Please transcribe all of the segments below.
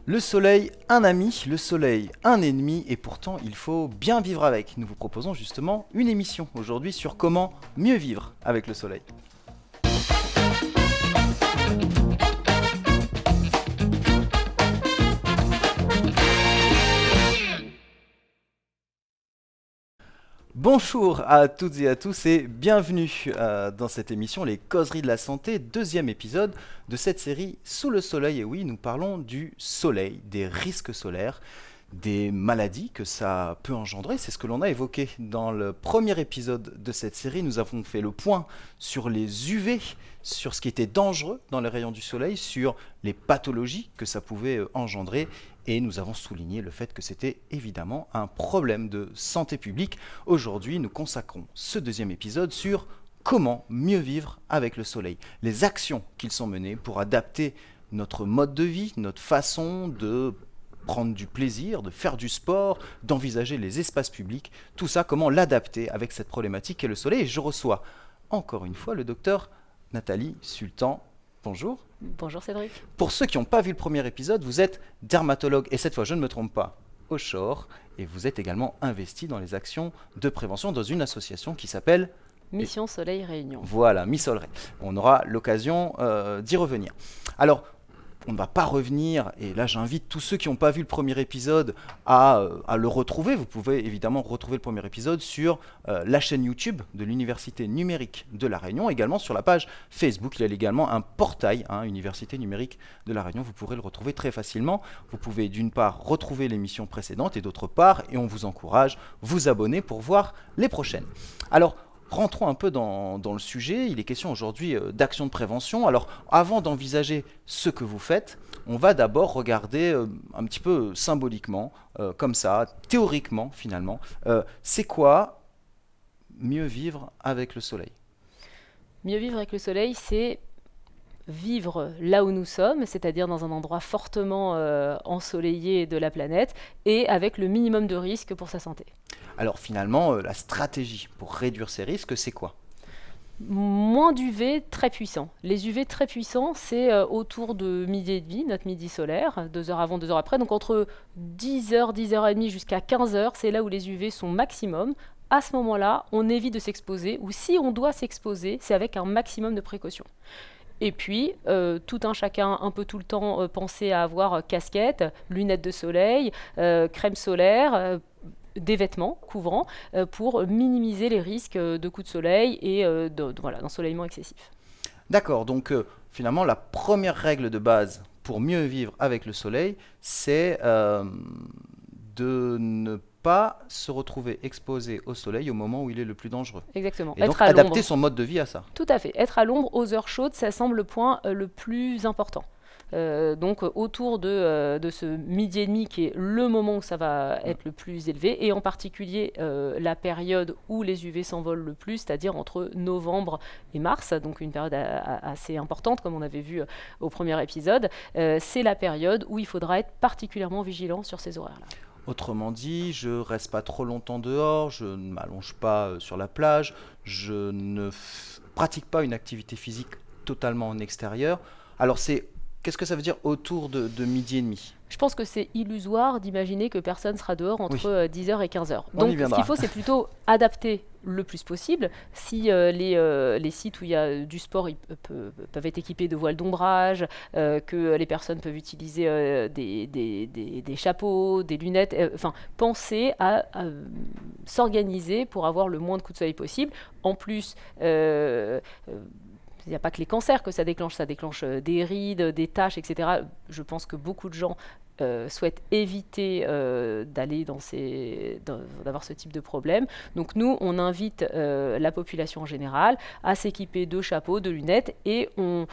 Le soleil, un ami, le soleil, un ennemi, et pourtant il faut bien vivre avec. Nous vous proposons justement une émission aujourd'hui sur comment mieux vivre avec le soleil. Bonjour à toutes et à tous et bienvenue dans cette émission Les Causeries de la Santé, deuxième épisode de cette série Sous le Soleil. Et oui, nous parlons du soleil, des risques solaires, des maladies que ça peut engendrer. C'est ce que l'on a évoqué dans le premier épisode de cette série. Nous avons fait le point sur les UV, sur ce qui était dangereux dans les rayons du soleil, sur les pathologies que ça pouvait engendrer. Et nous avons souligné le fait que c'était évidemment un problème de santé publique. Aujourd'hui, nous consacrons ce deuxième épisode sur comment mieux vivre avec le soleil. Les actions qu'ils sont menées pour adapter notre mode de vie, notre façon de prendre du plaisir, de faire du sport, d'envisager les espaces publics. Tout ça, comment l'adapter avec cette problématique qu'est le soleil. Et je reçois encore une fois le docteur Nathalie Sultan. Bonjour. Bonjour Cédric. Pour ceux qui n'ont pas vu le premier épisode, vous êtes dermatologue, et cette fois je ne me trompe pas, au Shore, et vous êtes également investi dans les actions de prévention dans une association qui s'appelle Mission Soleil Réunion. Voilà, Miss Olray. On aura l'occasion d'y revenir. Alors, on ne va pas revenir, et là j'invite tous ceux qui n'ont pas vu le premier épisode à le retrouver. Vous pouvez évidemment retrouver le premier épisode sur la chaîne YouTube de l'Université numérique de La Réunion, également sur la page Facebook. Il y a également un portail, Université numérique de La Réunion, vous pourrez le retrouver très facilement. Vous pouvez d'une part retrouver l'émission précédente et d'autre part, et on vous encourage, vous abonner pour voir les prochaines. Alors, rentrons un peu dans le sujet. Il est question aujourd'hui d'actions de prévention. Alors, avant d'envisager ce que vous faites, on va d'abord regarder un petit peu symboliquement, comme ça, théoriquement finalement, c'est quoi mieux vivre avec le soleil ? Mieux vivre avec le soleil, c'est vivre là où nous sommes, c'est-à-dire dans un endroit fortement ensoleillé de la planète et avec le minimum de risques pour sa santé. Alors finalement, la stratégie pour réduire ces risques, c'est quoi ? Moins d'UV très puissants. Les UV très puissants, c'est autour de midi et demi, notre midi solaire, 2 heures avant, 2 heures après. Donc entre 10h, 10h30 jusqu'à 15h, c'est là où les UV sont maximum. À ce moment-là, on évite de s'exposer, ou si on doit s'exposer, c'est avec un maximum de précautions. Et puis, tout un chacun, un peu tout le temps, penser à avoir casquette, lunettes de soleil, crème solaire, des vêtements couvrants pour minimiser les risques de coups de soleil et d'ensoleillement excessif. D'accord, donc finalement, la première règle de base pour mieux vivre avec le soleil, c'est de ne pas se retrouver exposé au soleil au moment où il est le plus dangereux. Exactement. Et donc Être à adapter l'ombre. son mode de vie à ça. Tout à fait. Être à l'ombre aux heures chaudes, ça semble le point le plus important. Donc autour de ce midi et demi qui est le moment où ça va être le plus élevé et en particulier la période où les UV s'envolent le plus, c'est-à-dire entre novembre et mars, donc une période assez importante comme on avait vu au premier épisode, c'est la période où il faudra être particulièrement vigilant sur ces horaires-là. Autrement dit, je reste pas trop longtemps dehors, je ne m'allonge pas sur la plage, je ne pratique pas une activité physique totalement en extérieur. Alors qu'est-ce que ça veut dire autour de midi et demi ? Je pense que c'est illusoire d'imaginer que personne sera dehors entre 10h et 15h. On y Donc ce viendra. qu'il faut, c'est plutôt adapter le plus possible. Si les sites où il y a du sport peuvent être équipés de voiles d'ombrage, que les personnes peuvent utiliser des chapeaux, des lunettes, penser à s'organiser pour avoir le moins de coups de soleil possible. En plus, il n'y a pas que les cancers que ça déclenche des rides, des taches, etc. Je pense que beaucoup de gens souhaitent éviter d'avoir ce type de problème. Donc nous, on invite la population en général à s'équiper de chapeaux, de lunettes et on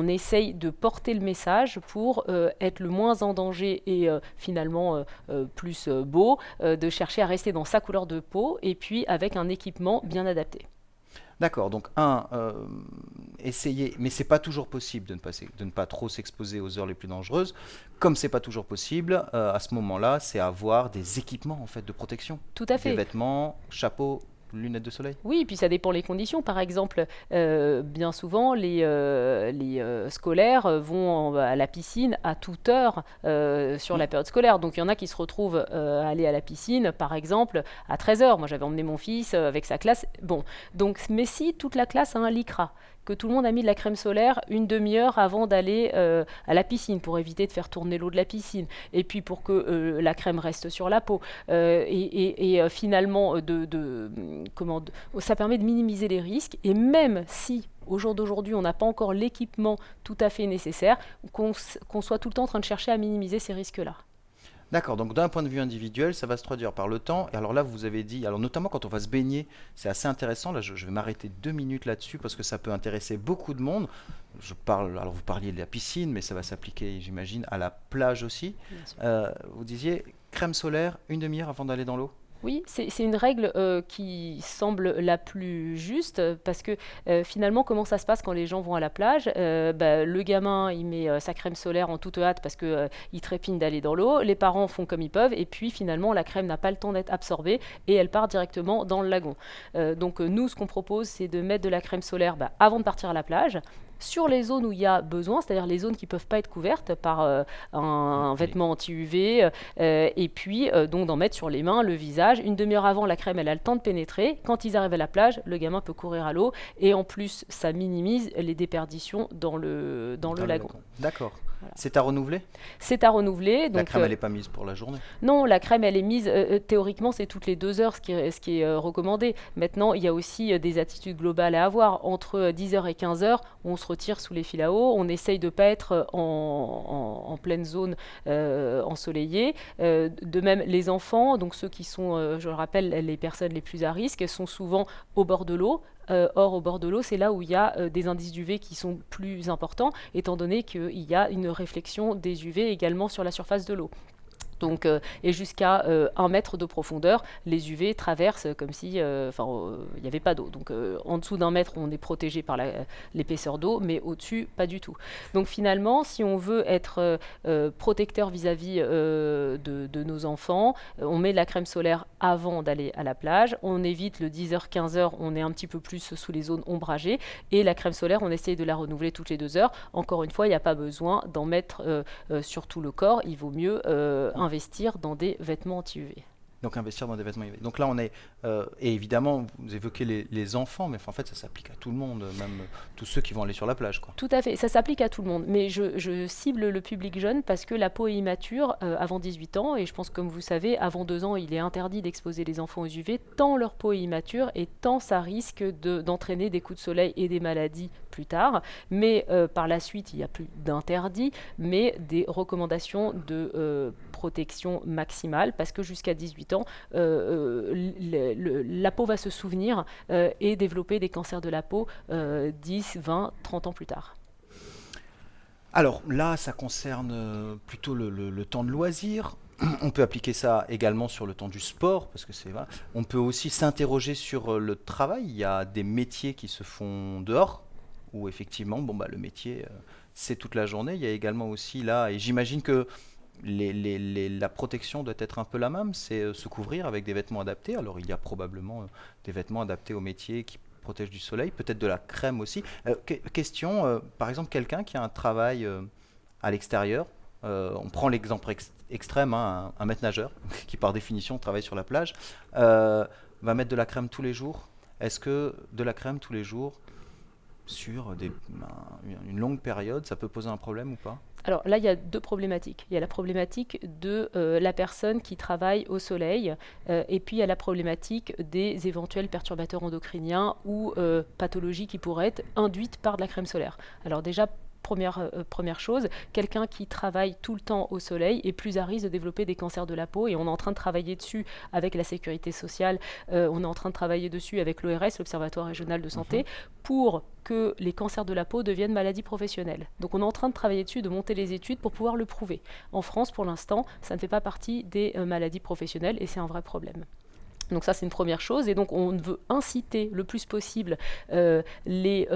essaye de porter le message pour être le moins en danger et finalement plus beau, de chercher à rester dans sa couleur de peau et puis avec un équipement bien adapté. D'accord, donc essayer, mais c'est pas toujours possible de ne pas trop s'exposer aux heures les plus dangereuses. Comme c'est pas toujours possible, à ce moment-là, c'est avoir des équipements en fait de protection. Tout à fait. Des vêtements, chapeaux, lunettes de soleil? Oui, puis ça dépend les conditions. Par exemple, bien souvent, les scolaires vont à la piscine à toute heure sur Mm. la période scolaire. Donc il y en a qui se retrouvent à aller à la piscine, par exemple, à 13 heures. Moi, j'avais emmené mon fils avec sa classe. Bon, donc, mais si toute la classe a un lycra, que tout le monde a mis de la crème solaire une demi-heure avant d'aller à la piscine pour éviter de faire tourner l'eau de la piscine et puis pour que la crème reste sur la peau finalement ça permet de minimiser les risques et même si au jour d'aujourd'hui on n'a pas encore l'équipement tout à fait nécessaire, qu'on soit tout le temps en train de chercher à minimiser ces risques-là. D'accord, donc d'un point de vue individuel, ça va se traduire par le temps. Et alors là, vous avez dit, alors notamment quand on va se baigner, c'est assez intéressant. Là, je vais m'arrêter 2 minutes là-dessus parce que ça peut intéresser beaucoup de monde. Alors vous parliez de la piscine, mais ça va s'appliquer, j'imagine, à la plage aussi. Bien sûr. Vous disiez crème solaire, une demi-heure avant d'aller dans l'eau? Oui, c'est une règle qui semble la plus juste parce que finalement, comment ça se passe quand les gens vont à la plage? Le gamin, il met sa crème solaire en toute hâte parce que il trépigne d'aller dans l'eau. Les parents font comme ils peuvent et puis finalement, la crème n'a pas le temps d'être absorbée et elle part directement dans le lagon. Donc nous, ce qu'on propose, c'est de mettre de la crème solaire avant de partir à la plage. Sur les zones où il y a besoin, c'est-à-dire les zones qui ne peuvent pas être couvertes par un Oui. vêtement anti-UV, et puis donc d'en mettre sur les mains, le visage. Une demi-heure avant, la crème, elle a le temps de pénétrer. Quand ils arrivent à la plage, le gamin peut courir à l'eau. Et en plus, ça minimise les déperditions dans le Dans le lagon. lagon. D'accord. Voilà. C'est à renouveler? C'est à renouveler. La Donc, crème, elle n'est pas mise pour la journée. non, la crème, elle est mise, théoriquement, c'est toutes les 2 heures ce qui est recommandé. Maintenant, il y a aussi des attitudes globales à avoir. Entre 10 heures et 15 heures, on se retire sous les fils à eau, on essaye de ne pas être en pleine zone ensoleillée. De même, les enfants, donc ceux qui sont, je le rappelle, les personnes les plus à risque, sont souvent au bord de l'eau. Or, au bord de l'eau, c'est là où il y a des indices d'UV qui sont plus importants, étant donné qu'il y a une réflexion des UV également sur la surface de l'eau. Donc, et jusqu'à 1 mètre de profondeur, les UV traversent comme si il n'y avait pas d'eau. Donc en dessous d'1 mètre, on est protégé par l'épaisseur d'eau, mais au-dessus, pas du tout. Donc finalement, si on veut être protecteur vis-à-vis de nos enfants, on met de la crème solaire avant d'aller à la plage, on évite le 10h, 15h, on est un petit peu plus sous les zones ombragées, et la crème solaire, on essaye de la renouveler toutes les 2 heures. Encore une fois, il n'y a pas besoin d'en mettre sur tout le corps, il vaut mieux investir dans des vêtements anti-UV. Donc investir dans des vêtements UV. Donc là, on est... et évidemment, vous évoquez les enfants, mais en fait, ça s'applique à tout le monde, même tous ceux qui vont aller sur la plage, quoi. Tout à fait, ça s'applique à tout le monde. Mais je cible le public jeune parce que la peau est immature avant 18 ans. Et je pense que, comme vous savez, avant 2 ans, il est interdit d'exposer les enfants aux UV, tant leur peau est immature et tant ça risque d'entraîner des coups de soleil et des maladies plus tard. Mais par la suite, il n'y a plus d'interdit, mais des recommandations de protection maximale parce que jusqu'à 18 ans, la peau va se souvenir et développer des cancers de la peau 10, 20, 30 ans plus tard. Alors là, ça concerne plutôt le temps de loisir. On peut appliquer ça également sur le temps du sport, parce que c'est vrai. On peut aussi s'interroger sur le travail. Il y a des métiers qui se font dehors, où effectivement, le métier, c'est toute la journée. Il y a également aussi là, et j'imagine que la protection doit être un peu la même, c'est se couvrir avec des vêtements adaptés. Alors il y a probablement des vêtements adaptés au métier qui protègent du soleil, peut-être de la crème aussi. Question, par exemple, quelqu'un qui a un travail à l'extérieur, on prend l'exemple extrême, hein, un maître nageur qui par définition travaille sur la plage, va mettre de la crème tous les jours. Est-ce que de la crème tous les jours sur une longue période, ça peut poser un problème ou pas? Alors là, il y a 2 problématiques. Il y a la problématique de la personne qui travaille au soleil, et puis il y a la problématique des éventuels perturbateurs endocriniens ou pathologies qui pourraient être induites par de la crème solaire. Alors déjà, première chose, quelqu'un qui travaille tout le temps au soleil est plus à risque de développer des cancers de la peau et on est en train de travailler dessus avec la sécurité sociale, on est en train de travailler dessus avec l'ORS, l'Observatoire régional de santé, pour que les cancers de la peau deviennent maladies professionnelles. Donc on est en train de travailler dessus, de monter les études pour pouvoir le prouver. En France, pour l'instant, ça ne fait pas partie des maladies professionnelles et c'est un vrai problème. Donc ça, c'est une première chose. Et donc, on veut inciter le plus possible les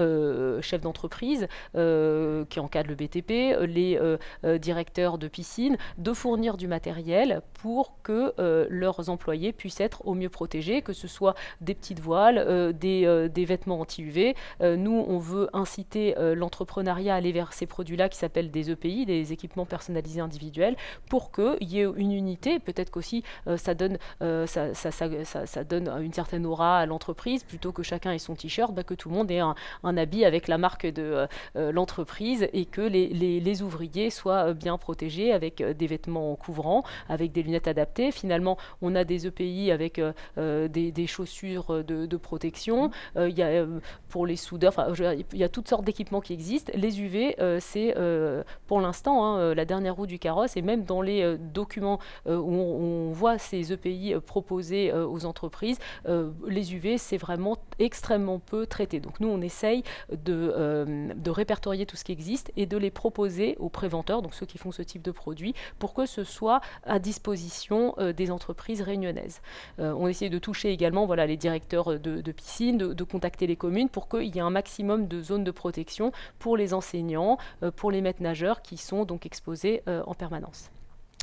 chefs d'entreprise qui encadrent le BTP, les directeurs de piscine, de fournir du matériel pour que leurs employés puissent être au mieux protégés, que ce soit des petites voiles, des vêtements anti-UV. Nous, on veut inciter l'entrepreneuriat à aller vers ces produits-là qui s'appellent des EPI, des équipements personnalisés individuels, pour qu'il y ait une unité. Peut-être qu'aussi, ça donne... ça donne une certaine aura à l'entreprise, plutôt que chacun ait son t-shirt, que tout le monde ait un habit avec la marque de l'entreprise et que les ouvriers soient bien protégés avec des vêtements couvrants, avec des lunettes adaptées. Finalement, on a des EPI avec des chaussures de protection. Il y a pour les soudeurs, il y a toutes sortes d'équipements qui existent. Les UV, c'est pour l'instant la dernière roue du carrosse, et même dans les documents où on voit ces EPI proposés aux entreprises, les UV, c'est vraiment extrêmement peu traité. Donc nous, on essaye de répertorier tout ce qui existe et de les proposer aux préventeurs, donc ceux qui font ce type de produit, pour que ce soit à disposition des entreprises réunionnaises. On essaye de toucher également les directeurs de piscine, de contacter les communes pour qu'il y ait un maximum de zones de protection pour les enseignants, pour les maîtres nageurs qui sont donc exposés en permanence.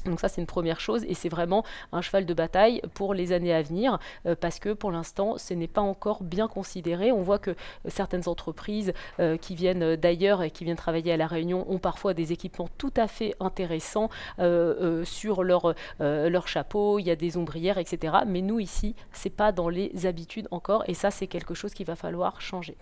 Donc ça, c'est une première chose, et c'est vraiment un cheval de bataille pour les années à venir, parce que pour l'instant, ce n'est pas encore bien considéré. On voit que certaines entreprises qui viennent d'ailleurs et qui viennent travailler à La Réunion ont parfois des équipements tout à fait intéressants sur leur chapeau, il y a des ombrières, etc. Mais nous, ici, c'est pas dans les habitudes encore, et ça, c'est quelque chose qu'il va falloir changer.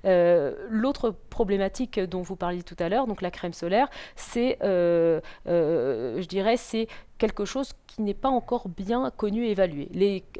L'autre problématique dont vous parliez tout à l'heure, donc la crème solaire, c'est, je dirais, c'est quelque chose qui n'est pas encore bien connu et évalué.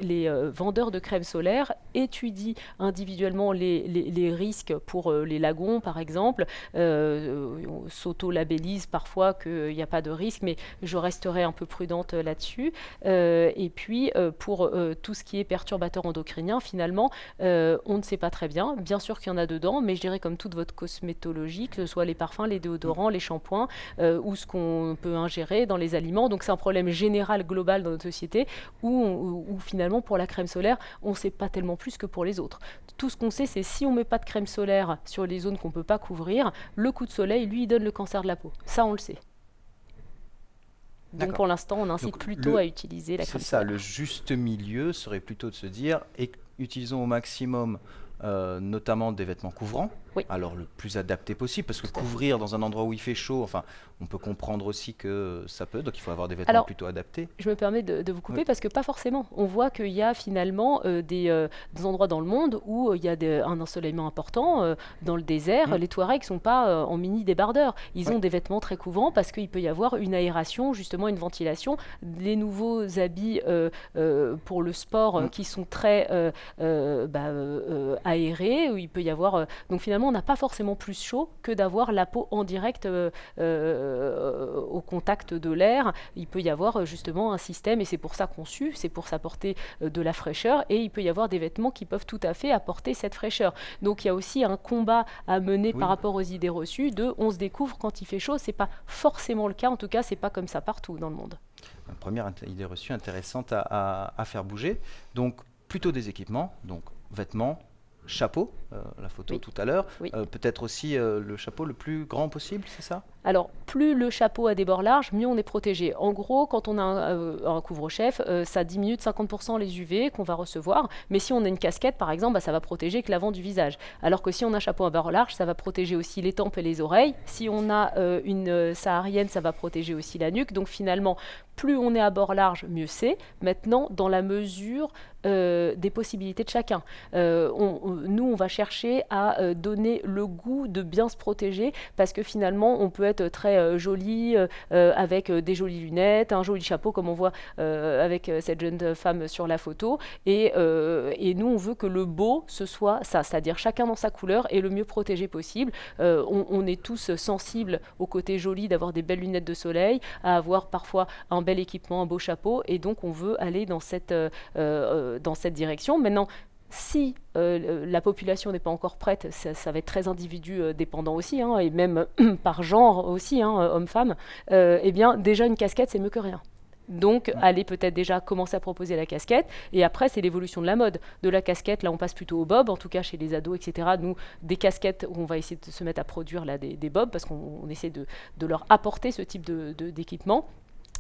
Les vendeurs de crème solaire étudient individuellement les risques pour les lagons, par exemple. On s'auto-labellise parfois qu'il n'y a pas de risque, mais je resterai un peu prudente là-dessus. Et puis, pour tout ce qui est perturbateur endocrinien, finalement, on ne sait pas très bien. Bien sûr qu'il y en a dedans, mais je dirais comme toute votre cosmétologie, que ce soit les parfums, les déodorants, les shampoings, ou ce qu'on peut ingérer dans les aliments. Donc c'est un problème général, global dans notre société, où finalement pour la crème solaire, on ne sait pas tellement plus que pour les autres. Tout ce qu'on sait, c'est si on ne met pas de crème solaire sur les zones qu'on ne peut pas couvrir, le coup de soleil, lui, il donne le cancer de la peau. Ça, on le sait. Donc pour l'instant, on incite plutôt à utiliser la crème solaire. C'est ça, le juste milieu serait plutôt de se dire, utilisons au maximum notamment des vêtements couvrants, alors le plus adapté possible, parce que couvrir dans un endroit où il fait chaud, on peut comprendre aussi que ça peut, donc il faut avoir des vêtements plutôt adaptés. Je me permets de vous couper parce que pas forcément. On voit qu'il y a finalement des endroits dans le monde où il y a un ensoleillement important, dans le désert. Les Touaregs ne sont pas en mini débardeurs. Ils ont des vêtements très couvrants parce qu'il peut y avoir une aération, justement une ventilation. Les nouveaux habits pour le sport qui sont très aérés, où il peut y avoir... donc finalement, on n'a pas forcément plus chaud que d'avoir la peau en direct au contact de l'air. Il peut y avoir justement un système, et c'est pour ça qu'on sue, c'est pour s'apporter de la fraîcheur, et il peut y avoir des vêtements qui peuvent tout à fait apporter cette fraîcheur. Donc il y a aussi un combat à mener par rapport aux idées reçues de on se découvre quand il fait chaud. C'est pas forcément le cas, en tout cas c'est pas comme ça partout dans le monde. Une première idée reçue intéressante à faire bouger. Donc plutôt des équipements, donc vêtements, chapeau, la photo tout à l'heure, peut-être aussi le chapeau le plus grand possible, c'est ça ? Alors, plus le chapeau a des bords larges, mieux on est protégé. En gros, quand on a un couvre-chef, ça diminue de 50% les UV qu'on va recevoir. Mais si on a une casquette, par exemple, ça va protéger que l'avant du visage. Alors que si on a un chapeau à bords larges, ça va protéger aussi les tempes et les oreilles. Si on a une saharienne, ça va protéger aussi la nuque. Donc finalement, plus on est à bord large, mieux c'est. Maintenant, dans la mesure des possibilités de chacun. Nous, on va chercher à donner le goût de bien se protéger, parce que finalement, on peut être très jolie avec des jolies lunettes, un joli chapeau comme on voit avec cette jeune femme sur la photo, et nous, on veut que le beau, ce soit ça, c'est-à-dire chacun dans sa couleur et le mieux protégé possible. On est tous sensibles au côté joli d'avoir des belles lunettes de soleil, à avoir parfois un bel équipement, un beau chapeau, et donc on veut aller dans cette direction. Maintenant, si la population n'est pas encore prête, ça va être très individu dépendant aussi, et même par genre aussi, homme-femme, eh bien déjà une casquette c'est mieux que rien. Donc, aller peut-être déjà commencer à proposer la casquette. Et après, c'est l'évolution de la mode. De la casquette, là, on passe plutôt au bob, en tout cas chez les ados, etc. Nous, des casquettes où on va essayer de se mettre à produire là, des bobs, parce qu'on essaie de leur apporter ce type d'équipement.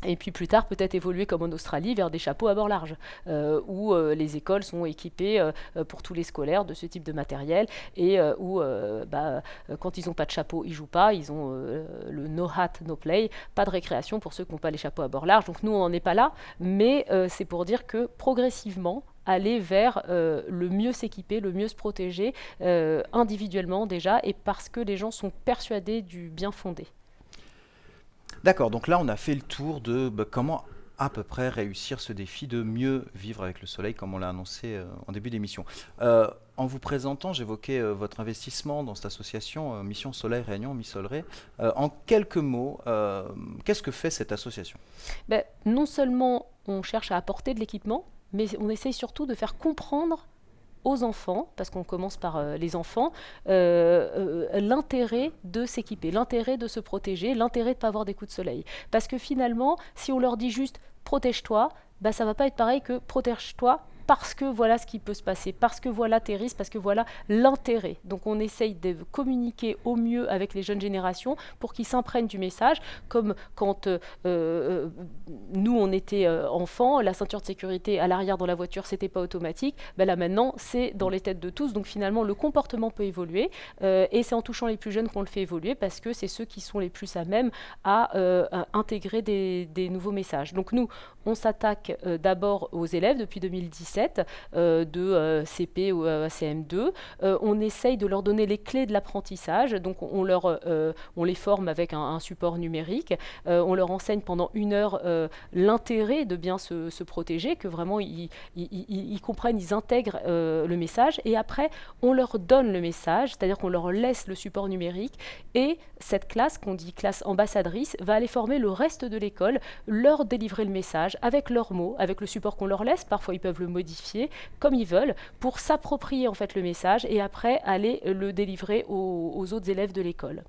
Et puis plus tard, peut-être évoluer comme en Australie vers des chapeaux à bord large, où les écoles sont équipées pour tous les scolaires de ce type de matériel, et où quand ils n'ont pas de chapeau, ils ne jouent pas, ils ont le no hat, no play, pas de récréation pour ceux qui n'ont pas les chapeaux à bord large. Donc nous, on n'en est pas là, mais c'est pour dire que progressivement, aller vers le mieux s'équiper, le mieux se protéger, individuellement déjà, et parce que les gens sont persuadés du bien fondé. D'accord, donc là on a fait le tour de comment à peu près réussir ce défi de mieux vivre avec le soleil, comme on l'a annoncé en début d'émission. En vous présentant, j'évoquais votre investissement dans cette association Mission Soleil Réunion, Missoleray. En quelques mots, qu'est-ce que fait cette association? Non seulement on cherche à apporter de l'équipement, mais on essaye surtout de faire comprendre aux enfants, parce qu'on commence par les enfants, l'intérêt de s'équiper, l'intérêt de se protéger, l'intérêt de ne pas avoir des coups de soleil. Parce que finalement, si on leur dit juste « protège-toi », ça ne va pas être pareil que « protège-toi » parce que voilà ce qui peut se passer, parce que voilà tes risques, parce que voilà l'intérêt. Donc on essaye de communiquer au mieux avec les jeunes générations pour qu'ils s'imprègnent du message, comme quand nous on était enfants, la ceinture de sécurité à l'arrière dans la voiture c'était pas automatique, là maintenant c'est dans les têtes de tous, donc finalement le comportement peut évoluer, et c'est en touchant les plus jeunes qu'on le fait évoluer, parce que c'est ceux qui sont les plus à même à intégrer des nouveaux messages. Donc nous, on s'attaque d'abord aux élèves depuis 2017, de CP ou CM2. On essaye de leur donner les clés de l'apprentissage, donc on les forme avec un support numérique, on leur enseigne pendant 1 heure l'intérêt de bien se protéger, que vraiment ils comprennent, ils intègrent le message, et après on leur donne le message, c'est-à-dire qu'on leur laisse le support numérique, et cette classe, qu'on dit classe ambassadrice, va aller former le reste de l'école, leur délivrer le message avec leurs mots, avec le support qu'on leur laisse. Parfois ils peuvent le modifier comme ils veulent pour s'approprier en fait le message, et après aller le délivrer aux autres élèves de l'école.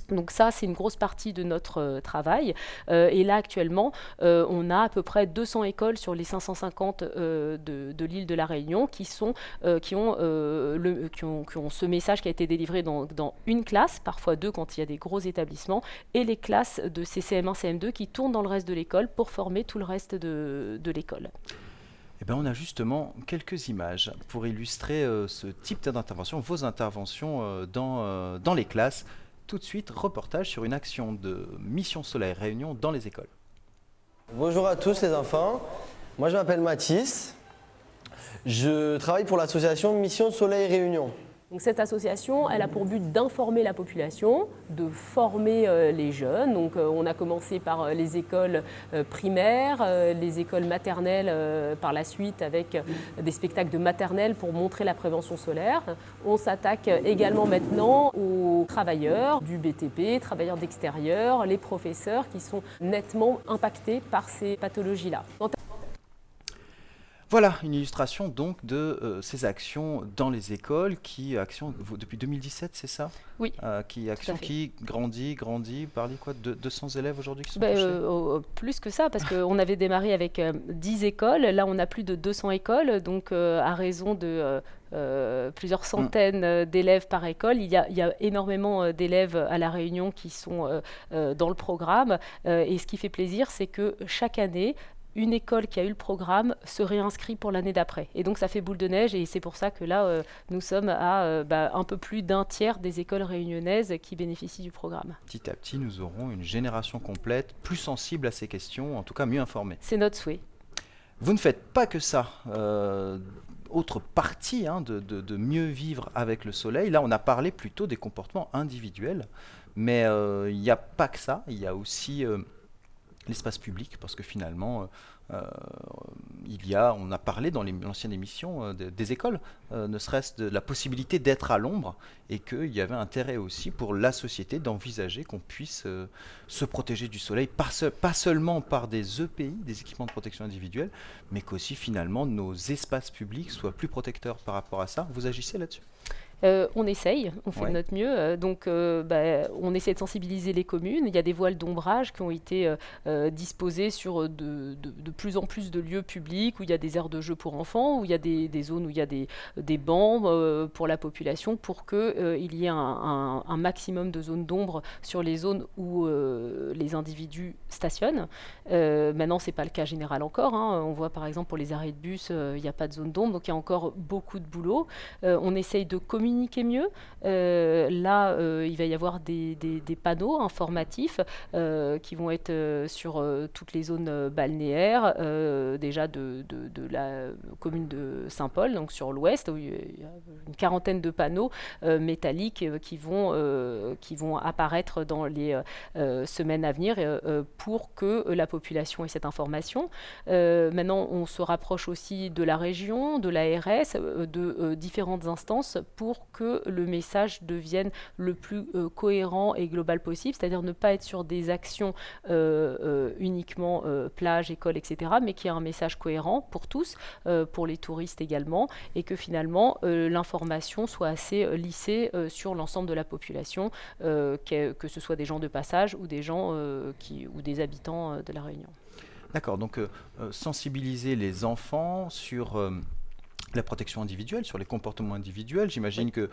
Donc ça, c'est une grosse partie de notre travail. Et là, actuellement, on a à peu près 200 écoles sur les 550 de l'île de la Réunion qui ont ce message qui a été délivré dans une classe, parfois 2 quand il y a des gros établissements, et les classes de CM1, CM2 qui tournent dans le reste de l'école pour former tout le reste de l'école. On a justement quelques images pour illustrer ce type d'intervention, vos interventions dans les classes. Tout de suite, reportage sur une action de Mission Soleil Réunion dans les écoles. Bonjour à tous les enfants, moi je m'appelle Mathis, je travaille pour l'association Mission Soleil Réunion. Donc cette association, elle a pour but d'informer la population, de former les jeunes. Donc on a commencé par les écoles primaires, les écoles maternelles par la suite, avec des spectacles de maternelle pour montrer la prévention solaire. On s'attaque également maintenant aux travailleurs du BTP, travailleurs d'extérieur, les professeurs qui sont nettement impactés par ces pathologies-là. Voilà une illustration donc de ces actions dans les écoles, depuis 2017, c'est ça? Oui. Qui grandit, parlez quoi, de 200 élèves aujourd'hui qui sont touchés? Plus que ça, parce qu'on avait démarré avec 10 écoles, là on a plus de 200 écoles, donc à raison de plusieurs centaines d'élèves par école. Il y a énormément d'élèves à La Réunion qui sont dans le programme, et ce qui fait plaisir, c'est que chaque année, une école qui a eu le programme se réinscrit pour l'année d'après. Et donc ça fait boule de neige, et c'est pour ça que là, nous sommes à un peu plus d'un tiers des écoles réunionnaises qui bénéficient du programme. Petit à petit, nous aurons une génération complète, plus sensible à ces questions, en tout cas mieux informée. C'est notre souhait. Vous ne faites pas que ça. Autre partie de mieux vivre avec le soleil, là on a parlé plutôt des comportements individuels, mais il n'y a pas que ça, il y a aussi l'espace public, parce que finalement, on a parlé dans l'ancienne émission des écoles, ne serait-ce de la possibilité d'être à l'ombre, et qu'il y avait intérêt aussi pour la société d'envisager qu'on puisse se protéger du soleil, pas seulement par des EPI, des équipements de protection individuelle, mais qu'aussi finalement nos espaces publics soient plus protecteurs par rapport à ça. Vous agissez là-dessus ? On essaye, on fait de notre mieux. On essaie de sensibiliser les communes. Il y a des voiles d'ombrage qui ont été disposées sur de plus en plus de lieux publics où il y a des aires de jeu pour enfants, où il y a des zones où il y a des bancs pour la population pour qu'il y ait un maximum de zones d'ombre sur les zones où les individus stationnent. Maintenant, ce n'est pas le cas général encore. On voit par exemple pour les arrêts de bus, il n'y a pas de zone d'ombre, donc il y a encore beaucoup de boulot. On essaye de communiquer mieux. Il va y avoir des panneaux informatifs qui vont être sur toutes les zones balnéaires, déjà de la commune de Saint-Paul, donc sur l'ouest, où il y a une quarantaine de panneaux métalliques qui vont apparaître dans les semaines à venir pour que la population ait cette information. Maintenant, on se rapproche aussi de la région, de l'ARS, de différentes instances pour que le message devienne le plus cohérent et global possible, c'est-à-dire ne pas être sur des actions uniquement plage, école, etc., mais qu'il y ait un message cohérent pour tous, pour les touristes également, et que finalement l'information soit assez lissée sur l'ensemble de la population, que ce soit des gens de passage ou des gens ou des habitants de la Réunion. D'accord, donc sensibiliser les enfants sur la protection individuelle, sur les comportements individuels. J'imagine que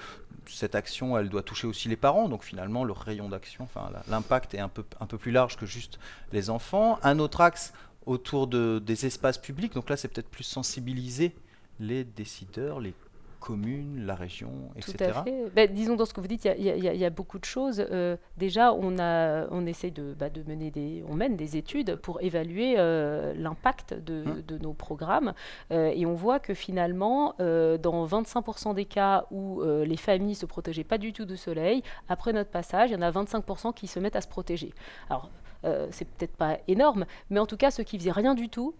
cette action, elle doit toucher aussi les parents, donc finalement le rayon d'action, enfin l'impact est un peu plus large que juste les enfants. Un autre axe autour des espaces publics, donc là c'est peut-être plus sensibiliser les décideurs, les communes, la région, etc. Tout à fait. Disons, dans ce que vous dites, il y a beaucoup de choses. Déjà, on essaie on mène des études pour évaluer l'impact de nos programmes. Et on voit que finalement, dans 25% des cas où les familles ne se protégeaient pas du tout du soleil, après notre passage, il y en a 25% qui se mettent à se protéger. Alors, c'est peut-être pas énorme, mais en tout cas, ceux qui faisaient rien du tout,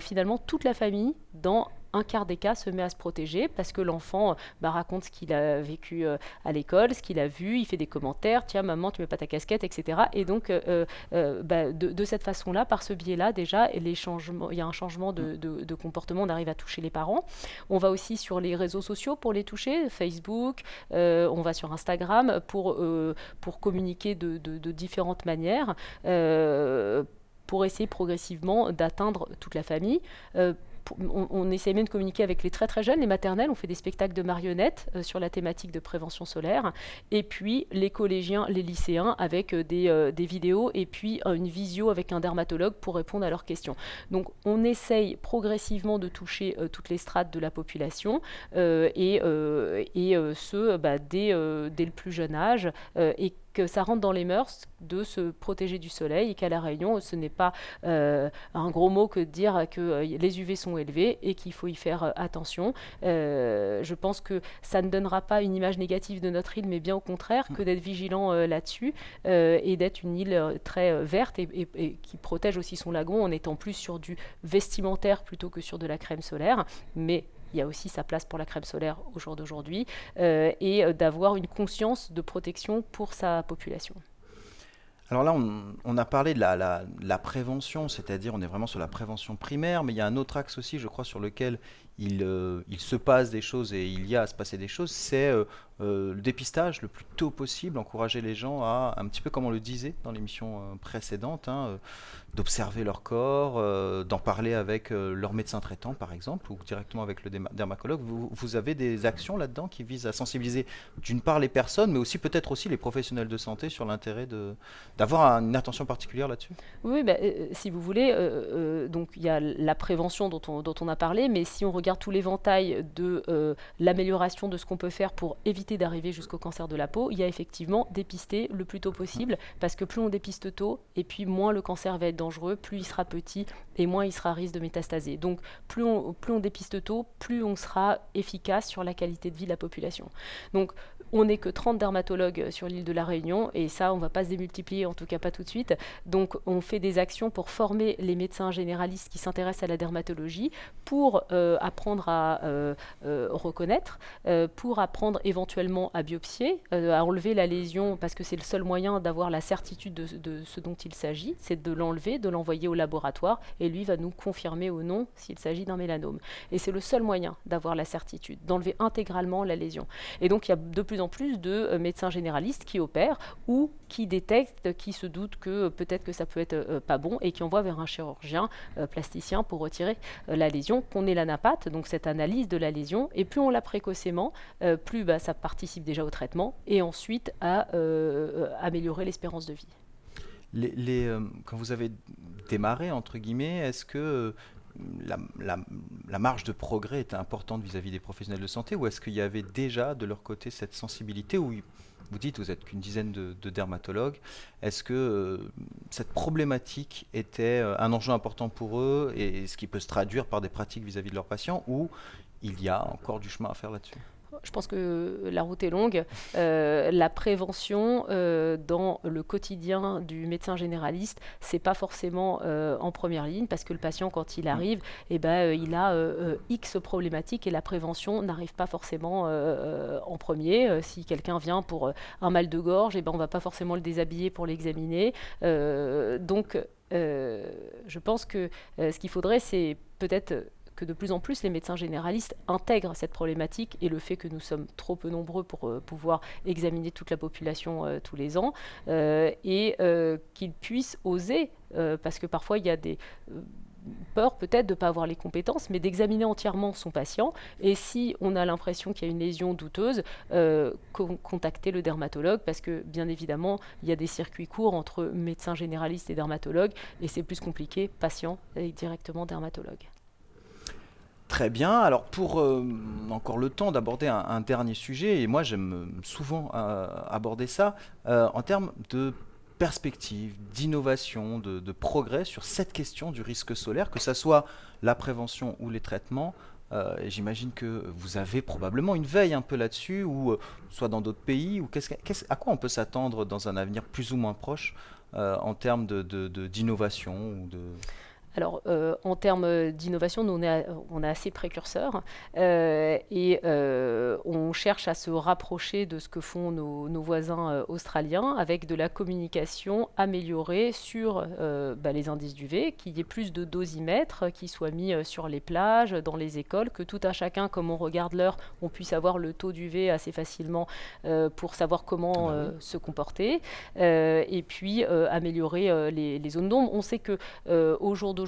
finalement, toute la famille, dans un quart des cas, se met à se protéger parce que l'enfant raconte ce qu'il a vécu à l'école, ce qu'il a vu, il fait des commentaires, tiens maman tu mets pas ta casquette, etc. Et donc de cette façon-là, par ce biais-là, déjà, il y a un changement de comportement, on arrive à toucher les parents. On va aussi sur les réseaux sociaux pour les toucher, Facebook, on va sur Instagram pour communiquer de différentes manières, pour essayer progressivement d'atteindre toute la famille. On essaie même de communiquer avec les très très jeunes, les maternelles. On fait des spectacles de marionnettes sur la thématique de prévention solaire. Et puis les collégiens, les lycéens avec des vidéos et puis une visio avec un dermatologue pour répondre à leurs questions. Donc on essaye progressivement de toucher toutes les strates de la population dès le plus jeune âge et que ça rentre dans les mœurs de se protéger du soleil et qu'à La Réunion, ce n'est pas un gros mot que de dire que les UV sont élevés et qu'il faut y faire attention. Je pense que ça ne donnera pas une image négative de notre île, mais bien au contraire, que d'être vigilant là-dessus et d'être une île très verte et qui protège aussi son lagon en étant plus sur du vestimentaire plutôt que sur de la crème solaire. Mais il y a aussi sa place pour la crème solaire au jour d'aujourd'hui et d'avoir une conscience de protection pour sa population. Alors là, on a parlé de la prévention, c'est-à-dire on est vraiment sur la prévention primaire, mais il y a un autre axe aussi, je crois, sur lequel il se passe des choses et il y a à se passer des choses, c'est le dépistage le plus tôt possible, encourager les gens à, un petit peu comme on le disait dans l'émission précédente, d'observer leur corps, d'en parler avec leur médecin traitant par exemple, ou directement avec le dermatologue. Vous avez des actions là-dedans qui visent à sensibiliser d'une part les personnes, mais aussi peut-être aussi les professionnels de santé sur l'intérêt d'avoir une attention particulière là-dessus? Oui, si vous voulez, donc il y a la prévention dont on a parlé, mais si on regarde tout l'éventail de l'amélioration de ce qu'on peut faire pour éviter d'arriver jusqu'au cancer de la peau, il y a effectivement dépister le plus tôt possible, parce que plus on dépiste tôt, et puis moins le cancer va être dangereux, plus il sera petit, et moins il sera à risque de métastaser. Donc plus on dépiste tôt, plus on sera efficace sur la qualité de vie de la population. Donc on n'est que 30 dermatologues sur l'île de la Réunion, et ça on ne va pas se démultiplier, en tout cas pas tout de suite. Donc on fait des actions pour former les médecins généralistes qui s'intéressent à la dermatologie, pour à apprendre à reconnaître, pour apprendre éventuellement à biopsier, à enlever la lésion, parce que c'est le seul moyen d'avoir la certitude de ce dont il s'agit, c'est de l'enlever, de l'envoyer au laboratoire, et lui va nous confirmer ou non s'il s'agit d'un mélanome. Et c'est le seul moyen d'avoir la certitude, d'enlever intégralement la lésion. Et donc il y a de plus en plus de médecins généralistes qui opèrent ou qui détectent, qui se doutent que peut-être que ça peut être pas bon et qui envoient vers un chirurgien plasticien pour retirer la lésion, qu'on ait l'anapathe, donc cette analyse de la lésion, et plus on l'a précocement, plus ça participe déjà au traitement et ensuite à améliorer l'espérance de vie. Quand vous avez démarré, entre guillemets, est-ce que la marge de progrès était importante vis-à-vis des professionnels de santé, ou est-ce qu'il y avait déjà de leur côté cette sensibilité où vous dites vous êtes qu'une dizaine de dermatologues, est-ce que cette problématique était un enjeu important pour eux et ce qui peut se traduire par des pratiques vis-à-vis de leurs patients, ou il y a encore du chemin à faire là-dessus? Je pense que la route est longue. La prévention dans le quotidien du médecin généraliste, c'est pas forcément en première ligne, parce que le patient, quand il arrive, il a X problématiques et la prévention n'arrive pas forcément en premier. Si quelqu'un vient pour un mal de gorge, on va pas forcément le déshabiller pour l'examiner. Donc, je pense que ce qu'il faudrait, c'est peut-être que de plus en plus les médecins généralistes intègrent cette problématique et le fait que nous sommes trop peu nombreux pour pouvoir examiner toute la population tous les ans, et qu'ils puissent oser, parce que parfois il y a des peurs peut-être de ne pas avoir les compétences, mais d'examiner entièrement son patient, et si on a l'impression qu'il y a une lésion douteuse, contacter le dermatologue, parce que bien évidemment il y a des circuits courts entre médecins généralistes et dermatologues, et c'est plus compliqué, patient et directement dermatologue. Très bien. Alors pour encore le temps d'aborder un dernier sujet, et moi j'aime souvent aborder ça, en termes de perspective, d'innovation, de progrès sur cette question du risque solaire, que ce soit la prévention ou les traitements. Et j'imagine que vous avez probablement une veille un peu là-dessus, ou soit dans d'autres pays, ou à quoi on peut s'attendre dans un avenir plus ou moins proche en termes d'innovation ou de... Alors, en termes d'innovation, nous, on est assez précurseurs, et on cherche à se rapprocher de ce que font nos voisins australiens, avec de la communication améliorée sur les indices d'UV, qu'il y ait plus de dosimètres qui soient mis sur les plages, dans les écoles, que tout un chacun, comme on regarde l'heure, on puisse avoir le taux d'UV assez facilement pour savoir comment se comporter, et puis améliorer les zones d'ombre. On sait que au jour d'aujourd'hui,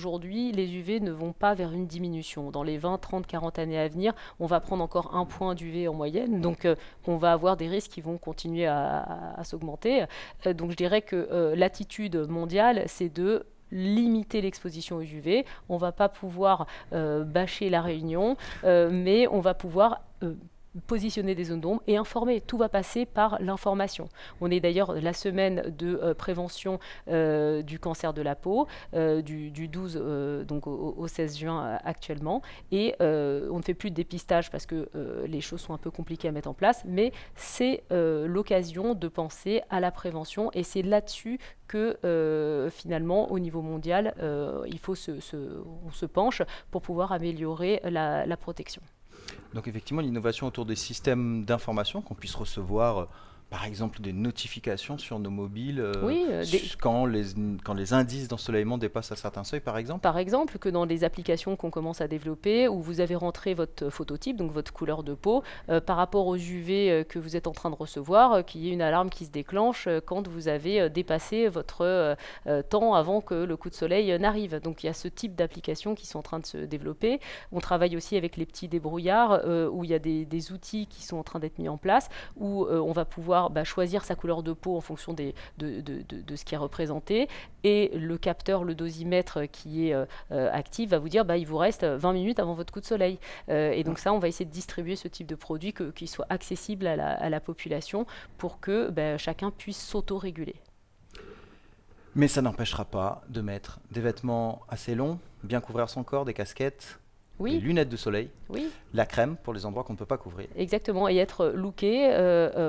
les UV ne vont pas vers une diminution. Dans les 20, 30, 40 années à venir, on va prendre encore 1 point d'UV en moyenne. Donc, on va avoir des risques qui vont continuer à s'augmenter. Donc, je dirais que l'attitude mondiale, c'est de limiter l'exposition aux UV. On ne va pas pouvoir bâcher la Réunion, mais on va pouvoir positionner des zones d'ombre et informer. Tout va passer par l'information. On est d'ailleurs la semaine de prévention du cancer de la peau, du 12 donc au 16 juin actuellement, et on ne fait plus de dépistage parce que les choses sont un peu compliquées à mettre en place, mais c'est l'occasion de penser à la prévention, et c'est là-dessus que finalement au niveau mondial il faut on se penche pour pouvoir améliorer la protection. Donc effectivement, l'innovation autour des systèmes d'information, qu'on puisse recevoir par exemple des notifications sur nos mobiles quand les indices d'ensoleillement dépassent un certain seuil, par exemple. Par exemple, que dans les applications qu'on commence à développer, où vous avez rentré votre phototype, donc votre couleur de peau, par rapport aux UV que vous êtes en train de recevoir, qu'il y ait une alarme qui se déclenche quand vous avez dépassé votre temps avant que le coup de soleil n'arrive. Donc il y a ce type d'applications qui sont en train de se développer. On travaille aussi avec les petits débrouillards, où il y a des outils qui sont en train d'être mis en place, où on va pouvoir choisir sa couleur de peau en fonction de ce qui est représenté, et le capteur, le dosimètre qui est actif va vous dire il vous reste 20 minutes avant votre coup de soleil, et donc ça on va essayer de distribuer ce type de produit qui soit accessible à la population pour que chacun puisse s'auto-réguler. Mais ça n'empêchera pas de mettre des vêtements assez longs, bien couvrir son corps, des casquettes, les Oui, lunettes de soleil, oui. la crème pour les endroits qu'on ne peut pas couvrir. Exactement, et être looké,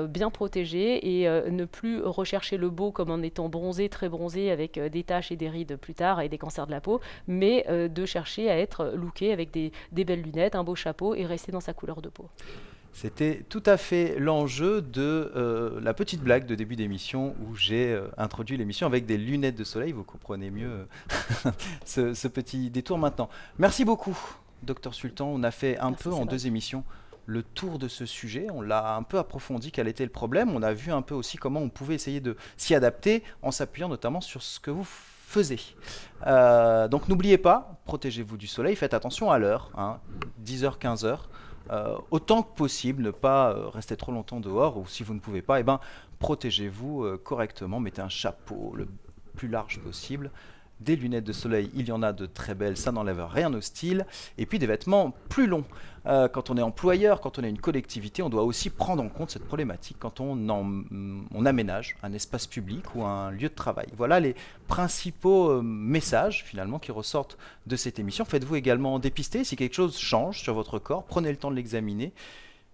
bien protégé, et ne plus rechercher le beau comme en étant bronzé, très bronzé, avec des taches et des rides plus tard et des cancers de la peau, mais de chercher à être looké avec des belles lunettes, un beau chapeau et rester dans sa couleur de peau. C'était tout à fait l'enjeu de la petite blague de début d'émission où j'ai introduit l'émission avec des lunettes de soleil. Vous comprenez mieux ce petit détour maintenant. Merci beaucoup, Docteur Sultan. On a fait un Merci, peu en Cédric. 2 émissions le tour de ce sujet. On l'a un peu approfondi, quel était le problème. On a vu un peu aussi comment on pouvait essayer de s'y adapter en s'appuyant notamment sur ce que vous faisiez. Donc n'oubliez pas, protégez-vous du soleil, faites attention à l'heure, 10h, 15h. Autant que possible, ne pas rester trop longtemps dehors, ou si vous ne pouvez pas, protégez-vous correctement, mettez un chapeau le plus large possible, des lunettes de soleil, il y en a de très belles, ça n'enlève rien au style, et puis des vêtements plus longs. Quand on est employeur, quand on est une collectivité, on doit aussi prendre en compte cette problématique quand on aménage un espace public ou un lieu de travail. Voilà les principaux messages finalement qui ressortent de cette émission. Faites-vous également dépister si quelque chose change sur votre corps, prenez le temps de l'examiner.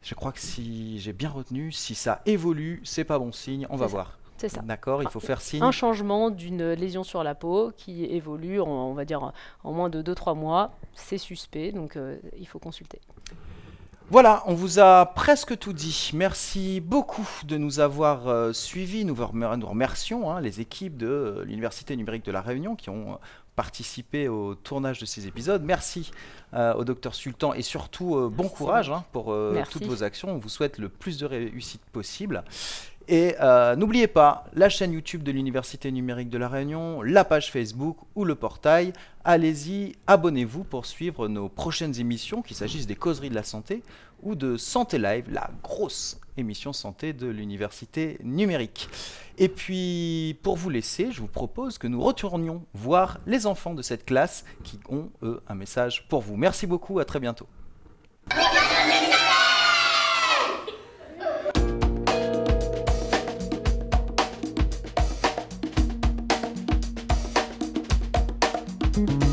Je crois que si j'ai bien retenu, si ça évolue, c'est pas bon signe, on va C'est ça. voir. C'est ça. D'accord, il faut faire signe. Un changement d'une lésion sur la peau qui évolue, on va dire, en moins de 2-3 mois, c'est suspect, donc il faut consulter. Voilà, on vous a presque tout dit. Merci beaucoup de nous avoir suivis. Nous remercions les équipes de l'Université numérique de La Réunion qui ont participé au tournage de ces épisodes. Merci au Docteur Sultan et surtout bon courage pour Merci. toutes vos actions. On vous souhaite le plus de réussite possible. Et n'oubliez pas la chaîne YouTube de l'Université numérique de La Réunion, la page Facebook ou le portail. Allez-y, abonnez-vous pour suivre nos prochaines émissions, qu'il s'agisse des causeries de la santé ou de Santé Live, la grosse émission santé de l'Université numérique. Et puis, pour vous laisser, je vous propose que nous retournions voir les enfants de cette classe qui ont, eux, un message pour vous. Merci beaucoup, à très bientôt. Thank you.